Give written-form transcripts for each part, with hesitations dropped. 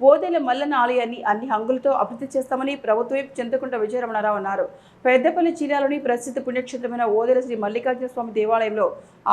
ఓదెల మల్లన్న ఆలయాన్ని అన్ని హంగులతో అభివృద్ధి చేస్తామని ప్రభుత్వం చింతకుంట విజయరమణారావు అన్నారు. పెద్దపల్లి జిల్లాలోని ప్రసిద్ధ పుణ్యక్షేత్రమైన ఓదెల శ్రీ మల్లికార్జున స్వామి దేవాలయంలో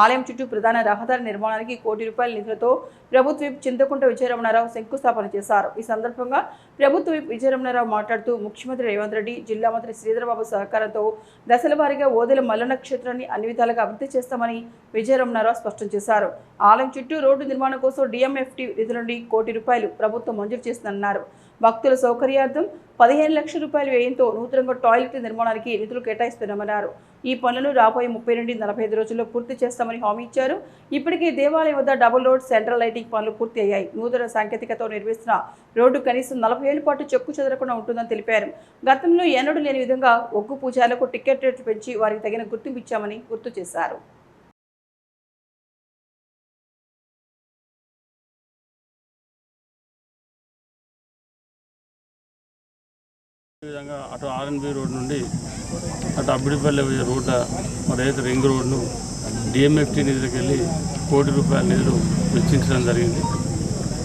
ఆలయం చుట్టూ ప్రధాన రహదారి నిర్మాణానికి ₹1 కోటి నిధులతో ప్రభుత్వం చింతకుంట విజయరమణారావు శంకుస్థాపన చేశారు. ఈ సందర్భంగా ప్రభుత్వం విజయరమణారావు మాట్లాడుతూ ముఖ్యమంత్రి రేవంత్ రెడ్డి, జిల్లా మంత్రి శ్రీధరబాబు సహకారంతో దశల వారీగా ఓదెల మల్లన్న క్షేత్రాన్ని అన్ని విధాలుగా అభివృద్ధి చేస్తామని విజయరమణారావు స్పష్టం చేశారు. ఆలయం చుట్టూ రోడ్డు నిర్మాణం కోసం DMFT నిధుల నుండి ₹1 కోటి ప్రభుత్వం మంజూరు చేస్తుందన్నారు. భక్తుల సౌకర్యార్థం ₹15 లక్షల వ్యయంతో నూతనంగా టాయిలెట్ నిర్మాణానికి నిధులు కేటాయిస్తున్నామన్నారు. ఈ పనులను రాబోయే 30 నుండి 45 రోజుల్లో పూర్తి చేస్తామని హామీ ఇచ్చారు. ఇప్పటికే దేవాలయం వద్ద డబుల్ రోడ్, సెంట్రల్ లైటింగ్ పనులు పూర్తి అయ్యాయి. నూతన సాంకేతికతతో నిర్మిస్తున్న రోడ్డు కనీసం 40 ఏళ్ల పాటు చెక్కు చెదరకుండా ఉంటుందని తెలిపారు. గతంలో ఎన్నడూ లేని విధంగా ఒగ్గు పూజారులకు టికెట్ రేట్లు పెంచి వారికి తగిన గుర్తింపు ఇచ్చామని గుర్తు చేశారు. విధంగా అటు RNB రోడ్ నుండి అటు అబ్బిడిపల్లి రోడ్ల మరైతే రింగ్ రోడ్ను DMFT నిధులకు వెళ్ళి ₹1 కోటి నిధులు వెచ్చించడం జరిగింది.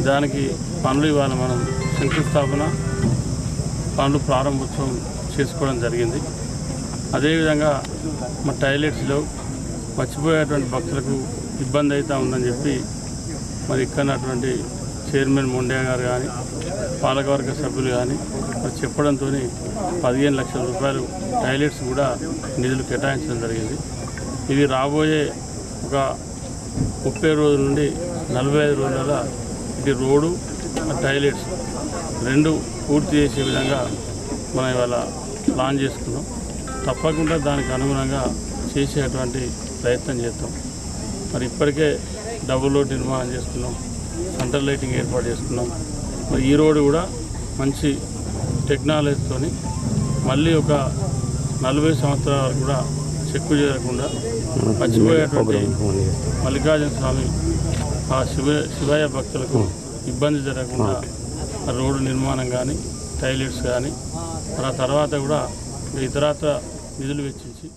దానికి పనులు ఇవాళ మనం శంకుస్థాపన పనులు ప్రారంభోత్సవం చేసుకోవడం జరిగింది. అదేవిధంగా మా టాయిలెట్స్లో మర్చిపోయేటువంటి భక్తులకు ఇబ్బంది అవుతూ ఉందని చెప్పి మరి ఇక్కడ చైర్మన్ మొండే గారు కానీ పాలకవర్గ సభ్యులు కానీ మరి చెప్పడంతో ₹15 లక్షల టాయిలెట్స్ కూడా నిధులు కేటాయించడం జరిగింది. ఇవి రాబోయే ఒక 30 రోజుల నుండి 45 రోజుల ఇది రోడ్డు టాయిలెట్స్ రెండు పూర్తి చేసే విధంగా మనం ఇవాళ ప్లాన్ చేసుకున్నాం. తప్పకుండా దానికి అనుగుణంగా చేసేటువంటి ప్రయత్నం చేస్తాం. మరి ఇప్పటికే డబుల్ రోడ్ నిర్మాణం చేసుకున్నాం, సెంట్రల్ లైటింగ్ ఏర్పాటు చేసుకున్నాం. మరి ఈ రోడ్డు కూడా మంచి టెక్నాలజీతో మళ్ళీ ఒక 40 సంవత్సరాల వరకు కూడా చెక్కు చేరకుండా మర్చిపోయేటువంటి మల్లికార్జున స్వామి ఆ శివయ్య భక్తులకు ఇబ్బంది జరగకుండా రోడ్డు నిర్మాణం కానీ టాయిలెట్స్ కానీ ఆ తర్వాత కూడా ఇతరత్ర నిధులు వెచ్చించి